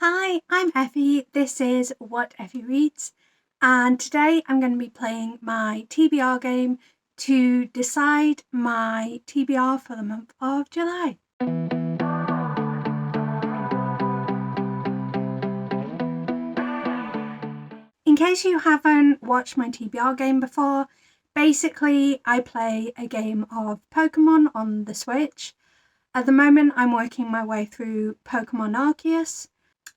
Hi, I'm Effie. This is What Effie Reads, and today I'm going to be playing my TBR game to decide my TBR for the month of July. In case you haven't watched my TBR game before, basically I play a game of Pokémon on the Switch. At the moment I'm working my way through Pokémon Arceus.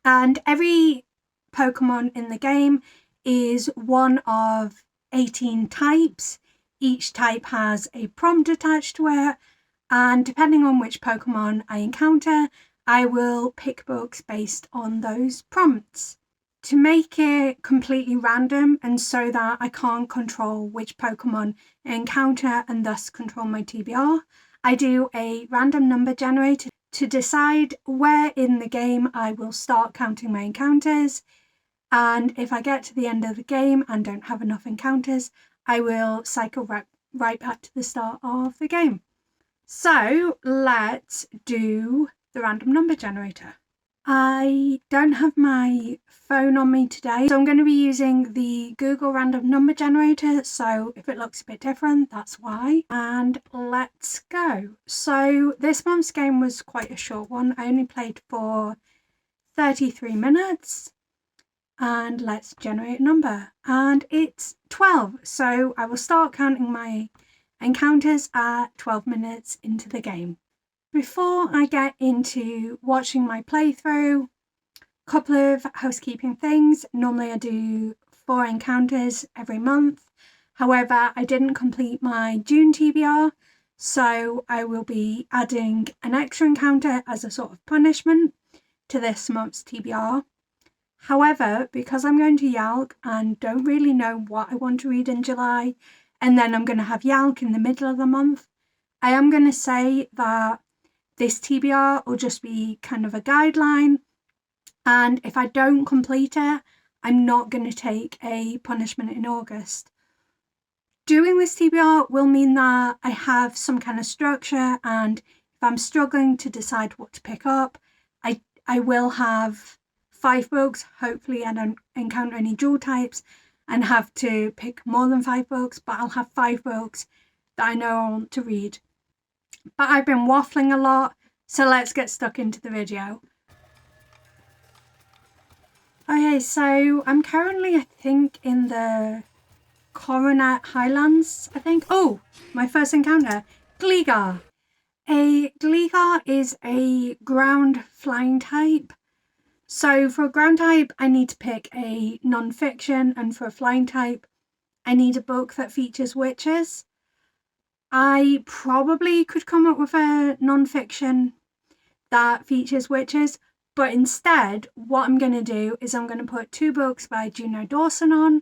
And every Pokemon in the game is one of 18 types. Each type has a prompt attached to it, and depending on which Pokemon I encounter, I will pick books based on those prompts. To make it completely random and so that I can't control which Pokemon I encounter and thus control my TBR, I do a random number generator to decide where in the game I will start counting my encounters, and if I get to the end of the game and don't have enough encounters, I will cycle right back to the start of the game. So let's do the random number generator. I don't have my phone on me today, so I'm going to be using the Google random number generator, so if it looks a bit different, that's why. And let's go. So this month's game was quite a short one. I only played for 33 minutes. And let's generate a number. And it's 12, so I will start counting my encounters at 12 minutes into the game. Before I get into watching my playthrough, a couple of housekeeping things. Normally I do 4 encounters every month. However, I didn't complete my June TBR, so I will be adding an extra encounter as a sort of punishment to this month's TBR. However, because I'm going to YALC and don't really know what I want to read in July, and then I'm going to have YALC in the middle of the month, I am going to say that this TBR will just be kind of a guideline, and if I don't complete it, I'm not going to take a punishment in August. Doing this TBR will mean that I have some kind of structure, and if I'm struggling to decide what to pick up, I will have 5 books. Hopefully I don't encounter any dual types and have to pick more than 5 books, but I'll have 5 books that I know I want to read. But I've been waffling a lot, so let's get stuck into the video. Okay, so I'm currently, I think, in the Coronet Highlands, I think. Oh, my first encounter, Gligar. A Gligar is a ground flying type. So for a ground type, I need to pick a non-fiction, and for a flying type, I need a book that features witches. I probably could come up with a non-fiction that features witches, but instead what I'm going to do is I'm going to put 2 books by Juno Dawson on.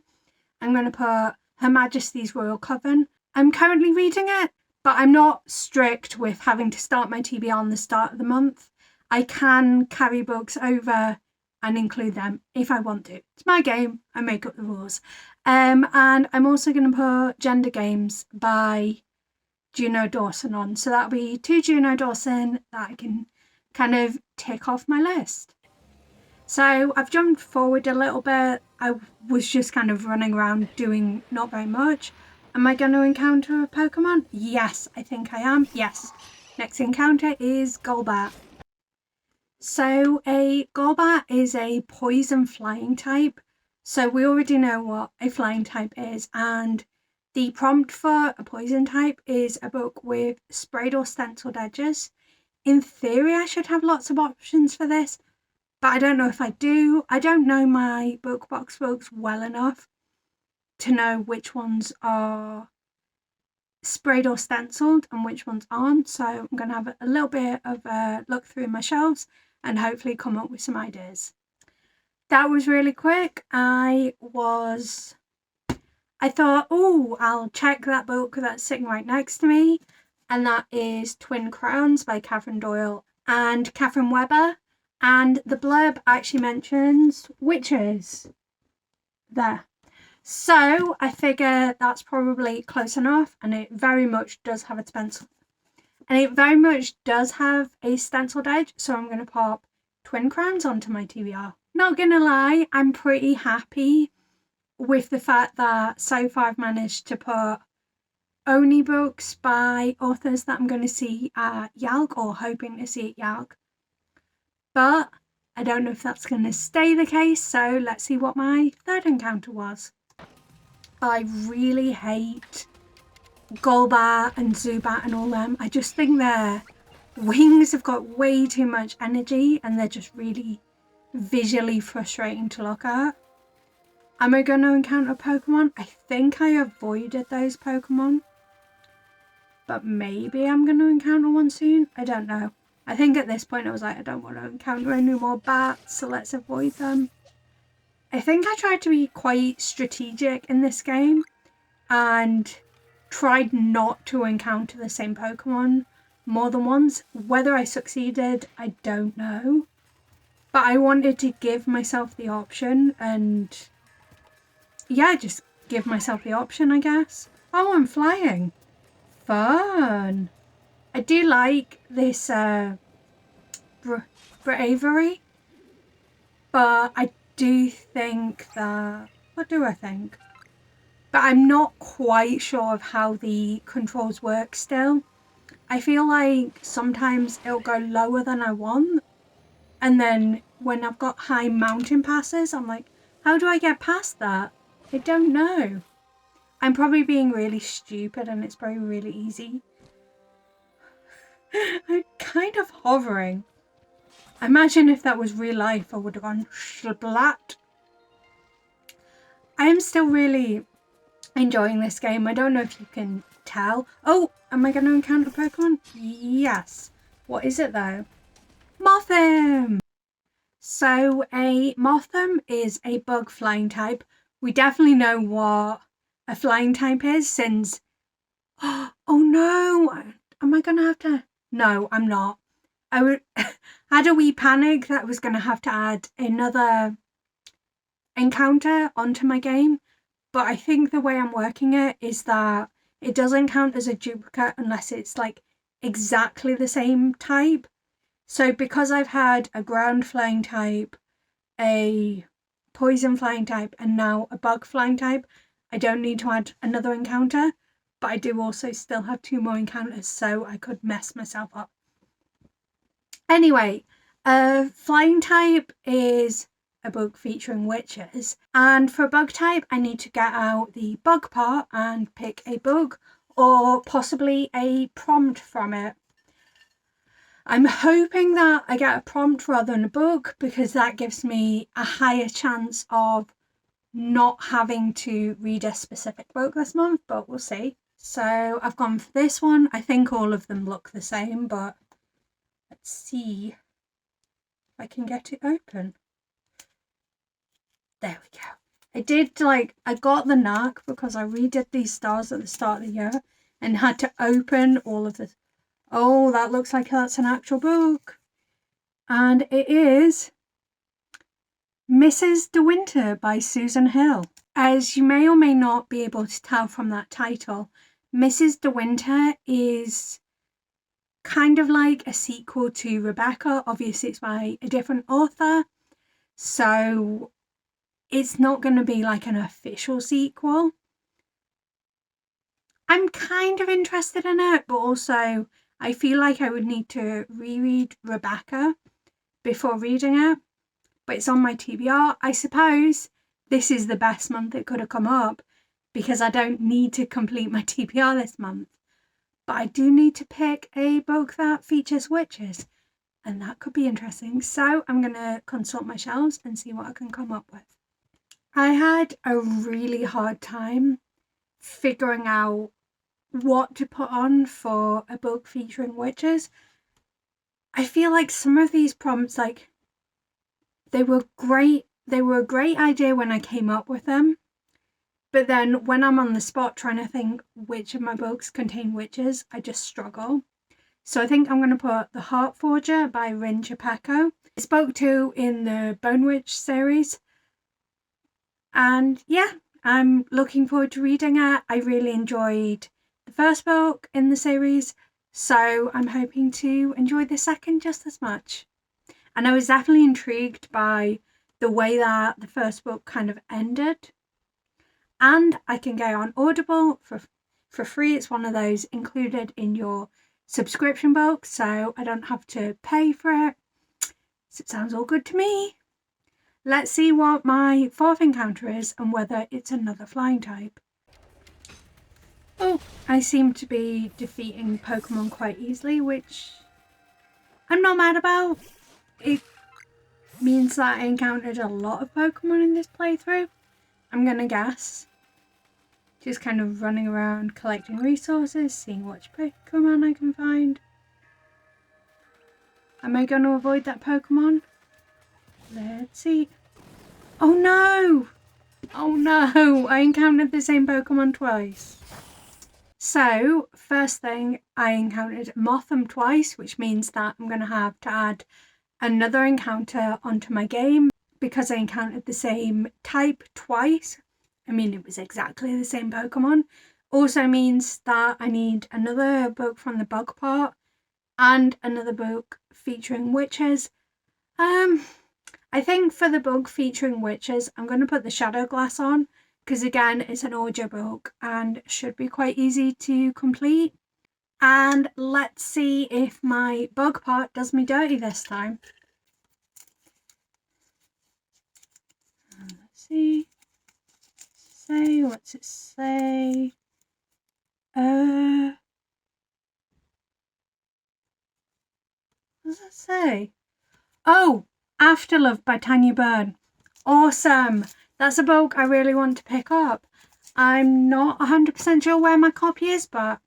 I'm going to put Her Majesty's Royal Coven. I'm currently reading it, but I'm not strict with having to start my TBR on the start of the month. I can carry books over and include them if I want to. It's my game, I make up the rules. And I'm also going to put Gender Games by Juno Dawson on. So that'll be 2 Juno Dawson that I can kind of tick off my list. So I've jumped forward a little bit. I was just kind of running around doing not very much. Am I going to encounter a Pokemon? Yes, I think I am. Yes. Next encounter is Golbat. So a Golbat is a poison flying type. So we already know what a flying type is, and the prompt for a poison type is a book with sprayed or stenciled edges. In theory, I should have lots of options for this, but I don't know if I do. I don't know my BookBox books well enough to know which ones are sprayed or stenciled and which ones aren't. So I'm going to have a little bit of a look through my shelves and hopefully come up with some ideas. That was really quick. I thought, oh, I'll check that book that's sitting right next to me, and that is Twin Crowns by Catherine Doyle and Catherine Webber, and the blurb actually mentions witches there. So I figure that's probably close enough, and it very much does have a stencil. And it very much does have a stenciled edge, so I'm going to pop twin crowns onto my TBR. Not gonna lie, I'm pretty happy with the fact that so far I've managed to put only books by authors that I'm going to see at YALC or hoping to see at YALC. But I don't know if that's going to stay the case, so let's see what my third encounter was. I really hate Golbat and Zubat and all them. I just think their wings have got way too much energy and they're just really visually frustrating to look at. Am I going to encounter Pokemon? I think I avoided those Pokemon. But maybe I'm going to encounter one soon. I don't know. I think at this point I was like, I don't want to encounter any more bats, so let's avoid them. I think I tried to be quite strategic in this game and tried not to encounter the same Pokemon more than once. Whether I succeeded, I don't know. But I wanted to give myself the option and yeah, just give myself the option, I guess. Oh, I'm flying. Fun. I do like this bravery, but I do think that, what do I think? But I'm not quite sure of how the controls work still. I feel like sometimes it'll go lower than I want, and then when I've got high mountain passes, I'm like, how do I get past that? I don't know. I'm probably being really stupid and it's probably really easy. I'm kind of hovering. Imagine if that was real life, I would have gone splat. I am still really enjoying this game. I don't know if you can tell. Oh, am I going to encounter Pokemon? Yes. What is it though? Mothim! So a Mothim is a bug flying type. We definitely know what a flying type is since... Oh no! Am I going to have to... No, I'm not. I had a wee panic that I was going to have to add another encounter onto my game. But I think the way I'm working it is that it doesn't count as a duplicate unless it's like exactly the same type. So because I've had a ground flying type, a poison flying type, and now a bug flying type, I don't need to add another encounter. But I do also still have 2 more encounters, so I could mess myself up. Anyway, flying type is a book featuring witches, and for a bug type I need to get out the bug part and pick a book or possibly a prompt from it. I'm hoping that I get a prompt rather than a book because that gives me a higher chance of not having to read a specific book this month, but we'll see. So I've gone for this one. I think all of them look the same, but let's see if I can get it open. There we go. I got the knack because I redid these stars at the start of the year and had to open all of this. Oh, that looks like that's an actual book. And it is Mrs. De Winter by Susan Hill. As you may or may not be able to tell from that title, Mrs. De Winter is kind of like a sequel to Rebecca. Obviously, it's by a different author. So it's not going to be like an official sequel. I'm kind of interested in it, but also I feel like I would need to reread Rebecca before reading it. But it's on my TBR. I suppose this is the best month it could have come up because I don't need to complete my TBR this month. But I do need to pick a book that features witches, and that could be interesting. So I'm going to consult my shelves and see what I can come up with. I had a really hard time figuring out what to put on for a book featuring witches. I feel like some of these prompts, like, they were great. They were a great idea when I came up with them. But then when I'm on the spot trying to think which of my books contain witches, I just struggle. So I think I'm going to put The Heart Forger by Rin Chapeko. I spoke to in the Bone Witch series. And yeah, I'm looking forward to reading it. I really enjoyed the first book in the series, so I'm hoping to enjoy the second just as much. And I was definitely intrigued by the way that the first book kind of ended. And I can go on Audible for free. It's one of those included in your subscription box, so I don't have to pay for it. So it sounds all good to me. Let's see what my fourth encounter is and whether it's another flying type. Oh, I seem to be defeating Pokemon quite easily, which I'm not mad about. It means that I encountered a lot of Pokemon in this playthrough, I'm gonna guess. Just kind of running around collecting resources, seeing which Pokemon I can find. Am I going to avoid that Pokemon? Let's see. Oh no! Oh no! I encountered the same Pokemon twice. So, first thing, I encountered Mothim twice, which means that I'm going to have to add another encounter onto my game because I encountered the same type twice. I mean, it was exactly the same Pokemon. Also means that I need another book from the bug part and another book featuring witches. I think for the book featuring witches, I'm going to put the Shadow Glass on because again, it's an audio book and should be quite easy to complete. And let's see if my bug part does me dirty this time. Let's see. What's it say? What does it say? Oh, Afterlove by Tanya Byrne. Awesome. That's a book I really want to pick up. I'm not 100% sure where my copy is, but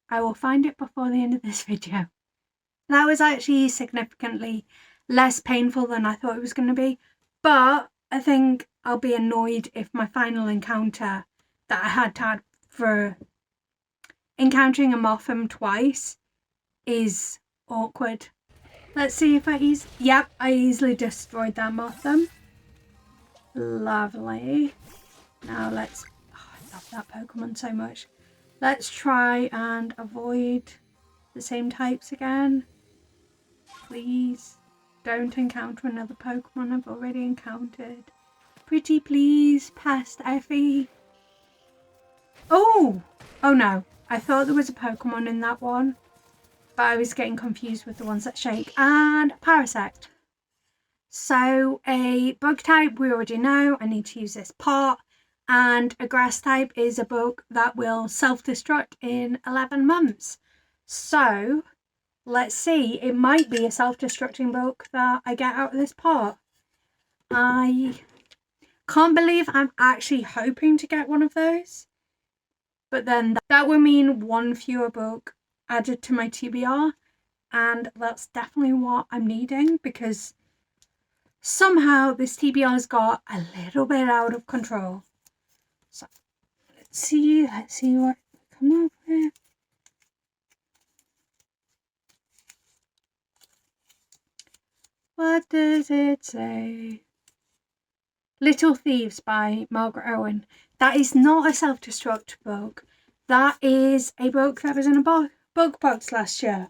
I will find it before the end of this video. That was actually significantly less painful than I thought it was going to be, but I think I'll be annoyed if my final encounter that I had to add for encountering a Mothim twice is awkward. Let's see if I yep, I easily destroyed that Mothim. Lovely. Now let's, I love that Pokemon so much. Let's try and avoid the same types again. Please don't encounter another Pokemon I've already encountered. Pretty please, past Effie. Oh! Oh no. I thought there was a Pokemon in that one, but I was getting confused with the ones that shake. And Parasect. So a bug type we already know. I need to use this part. And a grass type is a bug that will self-destruct in 11 months. So let's see. It might be a self-destructing bug that I get out of this part. I can't believe I'm actually hoping to get one of those. But then that will mean one fewer book added to my TBR. And that's definitely what I'm needing because somehow this TBR has got a little bit out of control. So let's see what we come up with. What does it say? Little Thieves by Margaret Owen. That is not a self-destruct book. That is a book that was in a book box last year,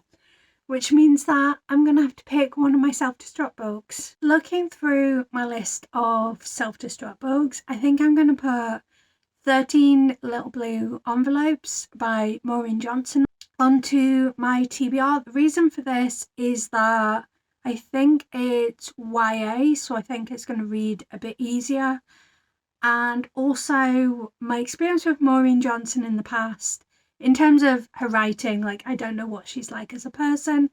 which means that I'm going to have to pick one of my self-destruct books. Looking through my list of self-destruct books, I think I'm going to put 13 Little Blue Envelopes by Maureen Johnson onto my TBR. The reason for this is that I think it's YA, so I think it's going to read a bit easier. And also my experience with Maureen Johnson in the past, in terms of her writing, like I don't know what she's like as a person,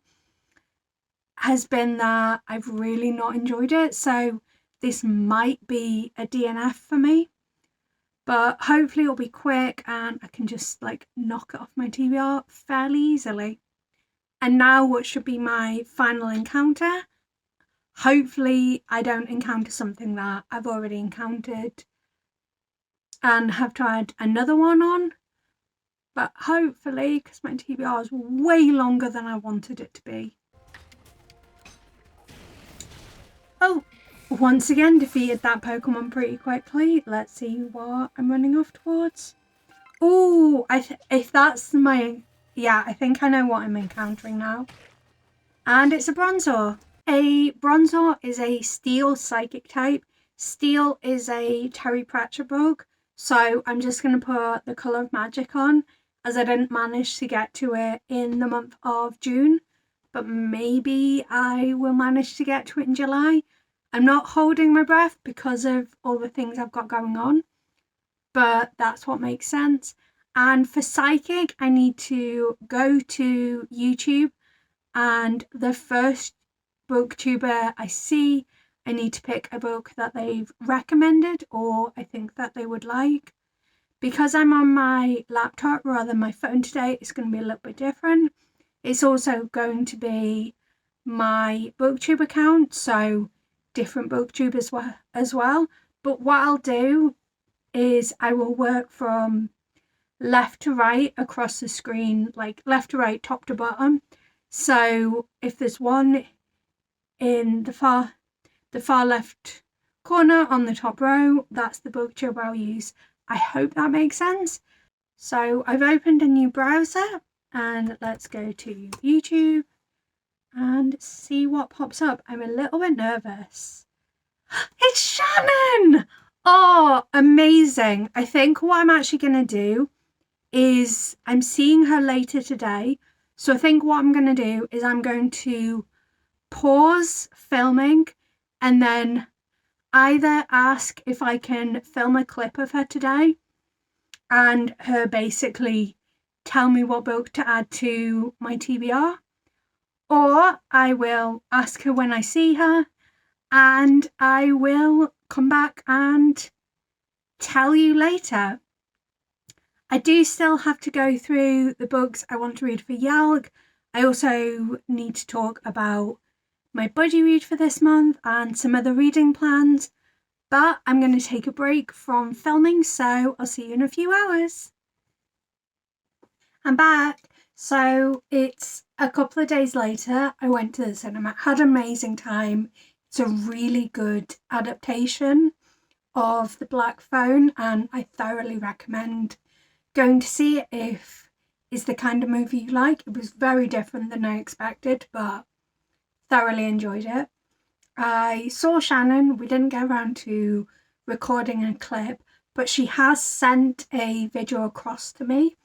has been that I've really not enjoyed it. So this might be a DNF for me, but hopefully it'll be quick and I can just like knock it off my TBR fairly easily. And now what should be my final encounter? Hopefully I don't encounter something that I've already encountered and have to add another one on. But hopefully, because my TBR is way longer than I wanted it to be. Oh, once again defeated that Pokemon pretty quickly. Let's see what I'm running off towards. Oh, if that's my... Yeah, I think I know what I'm encountering now. And it's a Bronzor. A Bronzor is a Steel Psychic type. Steel is a Terry Pratchett book, so I'm just going to put the Colour of Magic on, as I didn't manage to get to it in the month of June, but maybe I will manage to get to it in July. I'm not holding my breath because of all the things I've got going on, but that's what makes sense. And for Psychic, I need to go to YouTube, and the first booktuber I see, I need to pick a book that they've recommended or I think that they would like. Because I'm on my laptop rather than my phone today, it's going to be a little bit different. It's also going to be my booktube account, so different booktubers as well. But what I'll do is I will work from left to right across the screen, like left to right, top to bottom. So if there's one in the far left corner on the top row, that's the booktube I'll use. I hope that makes sense. So I've opened a new browser and let's go to YouTube and see what pops up. I'm a little bit nervous. It's Shannon! Oh, amazing. I think what I'm actually going to do is I'm seeing her later today. So I think what I'm going to do is I'm going to pause filming and then either ask if I can film a clip of her today and her basically tell me what book to add to my TBR, or I will ask her when I see her and I will come back and tell you later. I do still have to go through the books I want to read for YALC. I also need to talk about my buddy read for this month and some other reading plans, but I'm going to take a break from filming, so I'll see you in a few hours. I'm back. So it's a couple of days later. I went to the cinema, had an amazing time. It's a really good adaptation of The Black Phone and I thoroughly recommend going to see it if it's the kind of movie you like. It was very different than I expected, but thoroughly enjoyed it. I saw Shannon. We didn't get around to recording a clip, but she has sent a video across to me.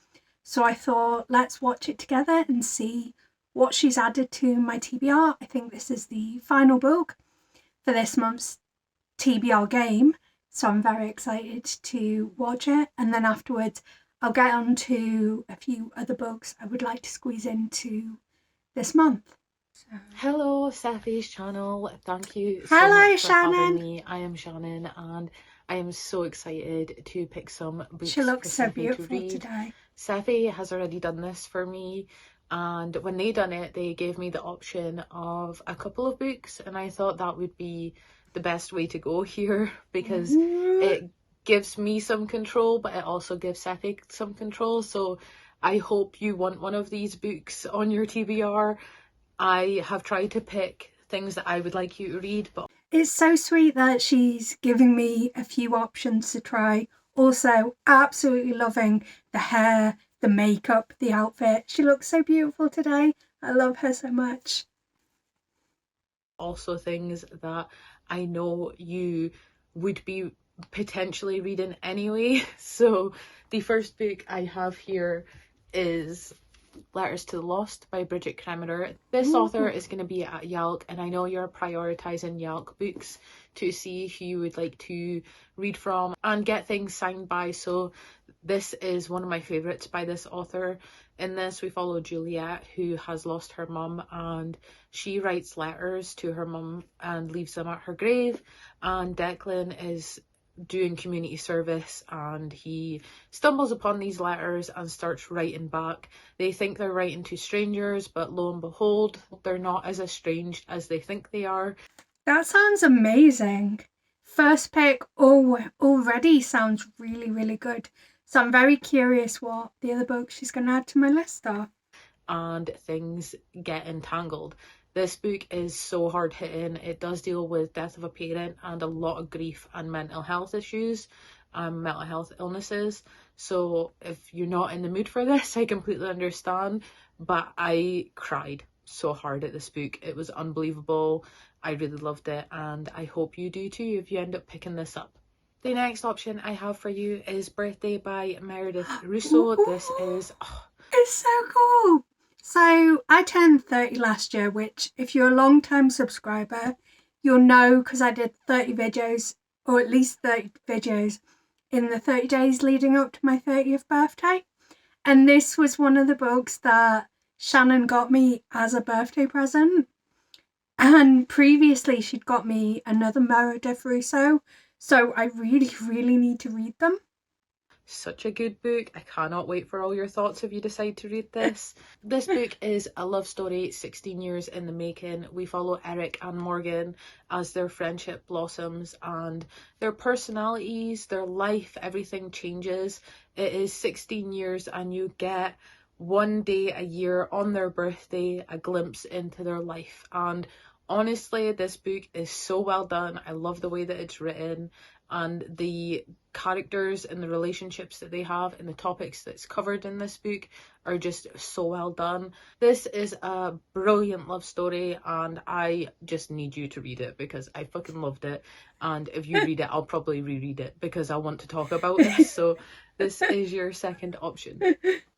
So I thought, let's watch it together and see what she's added to my TBR. I think this is the final book for this month's TBR game. So I'm very excited to watch it. And then afterwards, I'll get on to a few other books I would like to squeeze into this month. Hello, Steffi's channel. Thank you so Hello, much for Shannon. having me. I am Shannon and I am so excited to pick some books. She looks for so Steffi beautiful to read. today. Steffi has already done this for me, and when they done it, they gave me the option of a couple of books, and I thought that would be the best way to go here because it gives me some control, but it also gives Steffi some control. So I hope you want one of these books on your TBR. I have tried to pick things that I would like you to read, but it's so sweet that she's giving me a few options to try. Also, absolutely loving the hair, the makeup, the outfit. She looks so beautiful today. I love her so much. also things that I know you would be potentially reading anyway. So the first book I have here is Letters to the Lost by Bridget Kremerer. This author is going to be at YALC, and I know you're prioritising YALC books to see who you would like to read from and get things signed by. So this is one of my favourites by this author. In this, we follow Juliet, who has lost her mum, and she writes letters to her mum and leaves them at her grave. And Declan is doing community service and he stumbles upon these letters and starts writing back. They think they're writing to strangers, but lo and behold, they're not as estranged as they think they are. That sounds amazing. First pick already sounds really, really good. So I'm very curious what the other books she's going to add to my list are. And things get entangled. This book is so hard hitting. It does deal with death of a parent and a lot of grief and mental health issues, mental health illnesses. So if you're not in the mood for this, I completely understand, but I cried. so hard at this book. It was unbelievable. I really loved it, and I hope you do too if you end up picking this up. The next option I have for you is Birthday by Meredith Russo. This is... It's so cool. So I turned 30 last year, which if you're a long-time subscriber, you'll know because I did 30 videos, or at least 30 videos, in the 30 days leading up to my 30th birthday. And this was one of the books that Shannon got me as a birthday present. And previously she'd got me another Meredith Russo, so I really, really need to read them. Such a good book. I cannot wait for all your thoughts if you decide to read this. This book is a love story 16 years in the making. We follow Eric and Morgan as their friendship blossoms and their personalities, their life, everything changes. It is 16 years and you get one day a year on their birthday, a glimpse into their life. And honestly, this book is so well done. I love the way that it's written, and the characters and the relationships that they have and the topics that's covered in this book are just so well done. This is a brilliant love story, and I just need you to read it because I fucking loved it. And if you read it, I'll probably reread it because I want to talk about it. So this is your second option.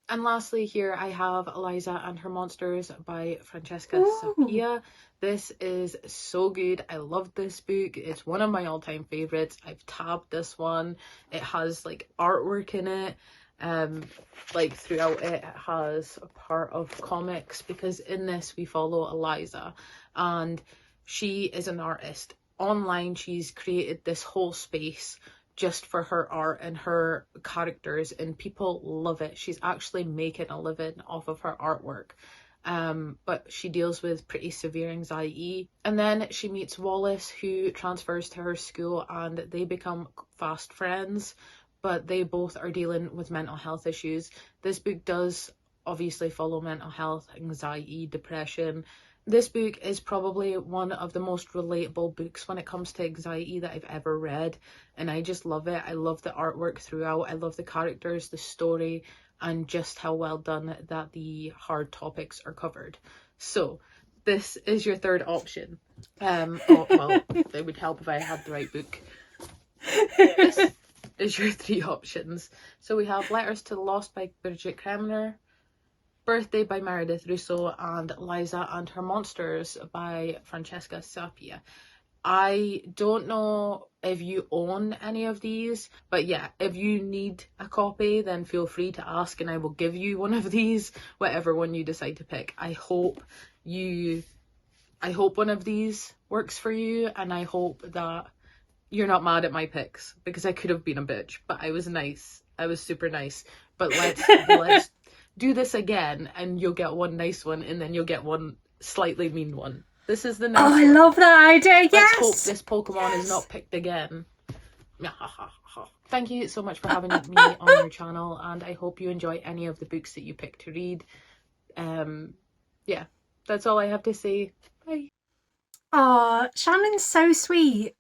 And lastly, here I have Eliza and Her Monsters by Francesca Sapia. This is so good. I love this book. It's one of my all-time favorites. I've tabbed this one. It has like artwork in it. Like throughout it has a part of comics, because in this we follow Eliza and she is an artist. Online, she's created this whole space just for her art and her characters, and people love it. She's actually making a living off of her artwork. But she deals with pretty severe anxiety. And then she meets Wallace, who transfers to her school, and they become fast friends, but they both are dealing with mental health issues. This book does obviously follow mental health, anxiety, depression. This book is probably one of the most relatable books when it comes to anxiety that I've ever read, and I just love it. I love the artwork throughout. I love the characters, the story, and just how well done that the hard topics are covered. So this is your third option. Oh, well, it would help if I had the right book. This is your three options. So we have Letters to the Lost by Bridget Kremner, Birthday by Meredith Russo, and Liza and Her Monsters by Francesca Sapia. I don't know if you own any of these, but yeah, if you need a copy, then feel free to ask and I will give you one of these, whatever one you decide to pick. I hope one of these works for you, and I hope that you're not mad at my picks, because I could have been a bitch, but I was nice. I was super nice. But let's do this again, and you'll get one nice one, and then you'll get one slightly mean one. This is the nice one. I love that idea. Yes. Let's hope this Pokemon is not picked again. Thank you so much for having me on your channel, and I hope you enjoy any of the books that you pick to read. Yeah, that's all I have to say. Bye. Oh, Shannon's so sweet.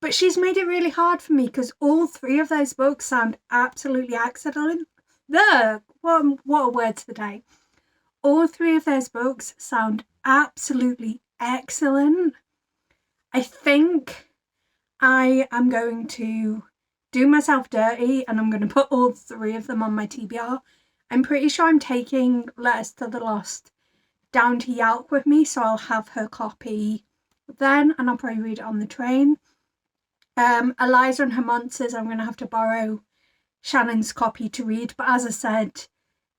But she's made it really hard for me because all three of those books sound absolutely excellent. What a word today. All three of those books sound absolutely excellent. I think I am going to do myself dirty and I'm going to put all three of them on my TBR. I'm pretty sure I'm taking Letters to the Lost down to YALC with me, so I'll have her copy then and I'll probably read it on the train. Eliza and Her Monsters, I'm going to have to borrow Shannon's copy to read, but as I said,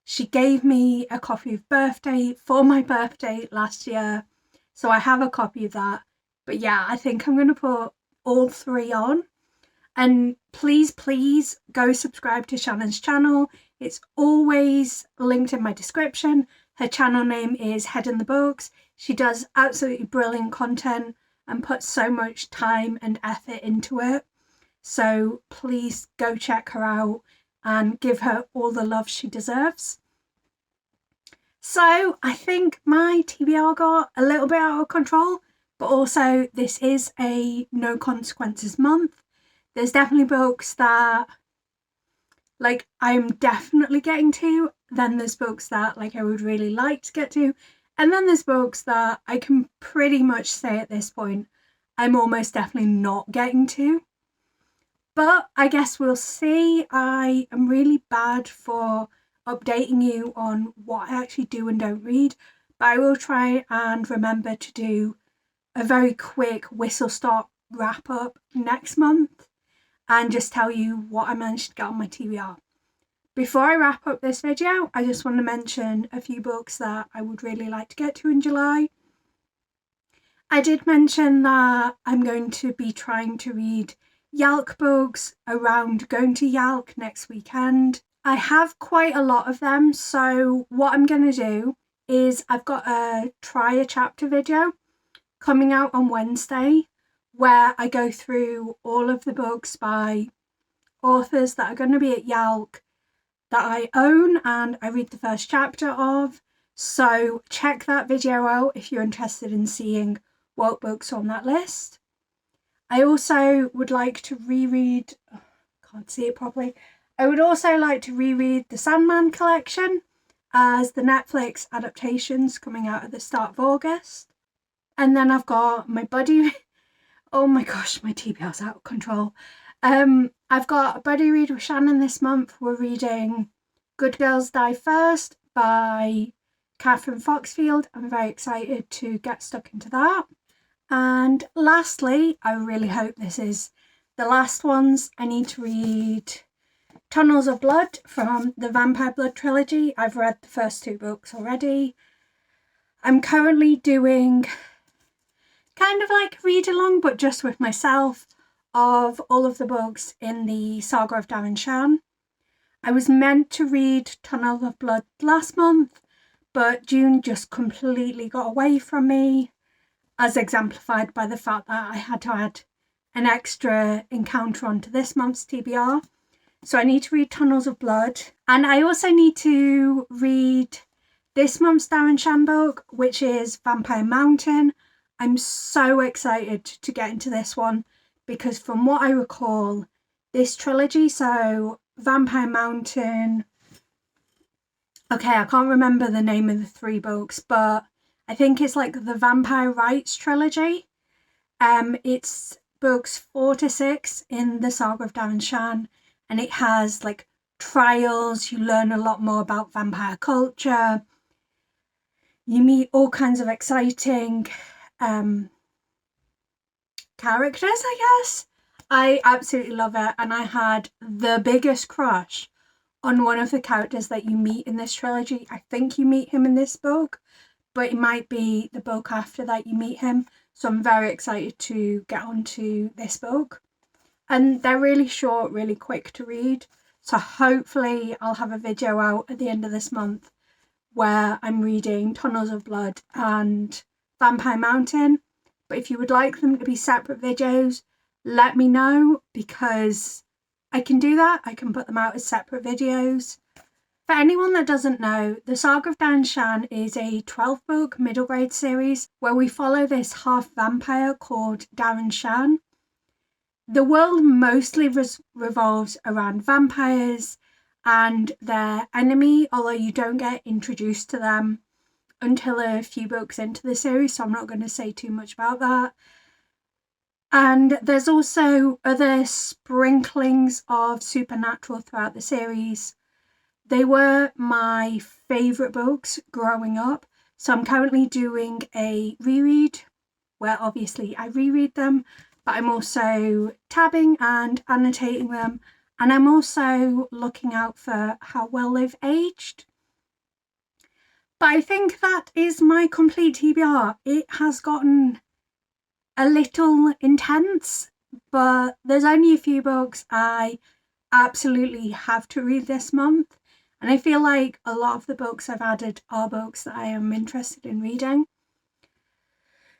she gave me a copy of Birthday for my birthday last year, so I have a copy of that. But yeah, I think I'm going to put all three on. And please go subscribe to Shannon's channel. It's always linked in my description. Her channel name is Head in the Books. She does absolutely brilliant content and puts so much time and effort into it. So please go check her out and give her all the love she deserves. So I think my TBR got a little bit out of control, but also this is a no consequences month. There's definitely books that like I'm definitely getting to, then there's books that like I would really like to get to, And then there's books that I can pretty much say at this point I'm almost definitely not getting to. But I guess we'll see. I am really bad for updating you on what I actually do and don't read, but I will try and remember to do a very quick whistle-stop wrap-up next month and just tell you what I managed to get on my TBR. Before I wrap up this video, I just want to mention a few books that I would really like to get to in July. I did mention that I'm going to be trying to read YALC books around going to YALC next weekend. I have quite a lot of them, so what I'm going to do is I've got a try a chapter video coming out on Wednesday where I go through all of the books by authors that are going to be at YALC that I own and I read the first chapter of. So check that video out if you're interested in seeing what books are on that list. I also would like to reread, can't see it properly. I would also like to reread the Sandman collection as the Netflix adaptations coming out at the start of August. And then I've got my buddy, oh my gosh, my TBR's out of control. I've got a buddy read with Shannon this month. We're reading Good Girls Die First by Catherine Foxfield. I'm very excited to get stuck into that. And lastly, I really hope this is the last ones. I need to read Tunnels of Blood from the Vampire Blood trilogy. I've read the first 2 books already. I'm currently doing kind of like a read along, but just with myself, of all of the books in the Saga of Darren Shan. I was meant to read Tunnel of Blood last month, but June just completely got away from me, as exemplified by the fact that I had to add an extra encounter onto this month's TBR. So I need to read Tunnels of Blood. And I also need to read this month's Darren Shan book, which is Vampire Mountain. I'm so excited to get into this one because from what I recall, this trilogy, so Vampire Mountain, okay, I can't remember the name of the 3 books, but I think it's like the Vampire Rights trilogy. It's books 4 to 6 in the Saga of Darren Shan, and it has like trials. You learn a lot more about vampire culture. You meet all kinds of exciting characters, I guess. I absolutely love it, and I had the biggest crush on one of the characters that you meet in this trilogy. I think you meet him in this book, but it might be the book after that you meet him. So I'm very excited to get onto this book. And they're really short, really quick to read. So hopefully I'll have a video out at the end of this month where I'm reading Tunnels of Blood and Vampire Mountain. But if you would like them to be separate videos, let me know, because I can do that. I can put them out as separate videos. For anyone that doesn't know, the Saga of Darren Shan is a 12-book middle grade series where we follow this half vampire called Darren Shan. The world mostly revolves around vampires and their enemy, although you don't get introduced to them until a few books into the series, so I'm not going to say too much about that. And there's also other sprinklings of supernatural throughout the series. They were my favourite books growing up, so I'm currently doing a reread where obviously I reread them, but I'm also tabbing and annotating them, and I'm also looking out for how well they've aged. But I think that is my complete TBR. It has gotten a little intense, but there's only a few books I absolutely have to read this month. And I feel like a lot of the books I've added are books that I am interested in reading.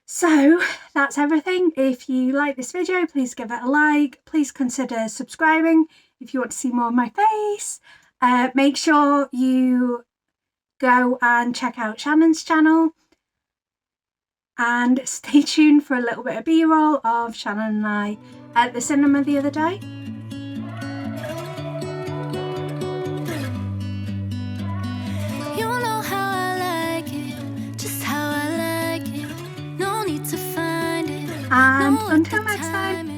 So that's everything. If you like this video, please give it a like. Please consider subscribing if you want to see more of my face. Make sure you go and check out Shannon's channel. And stay tuned for a little bit of B-roll of Shannon and I at the cinema the other day. You know how I like it, just how until next time,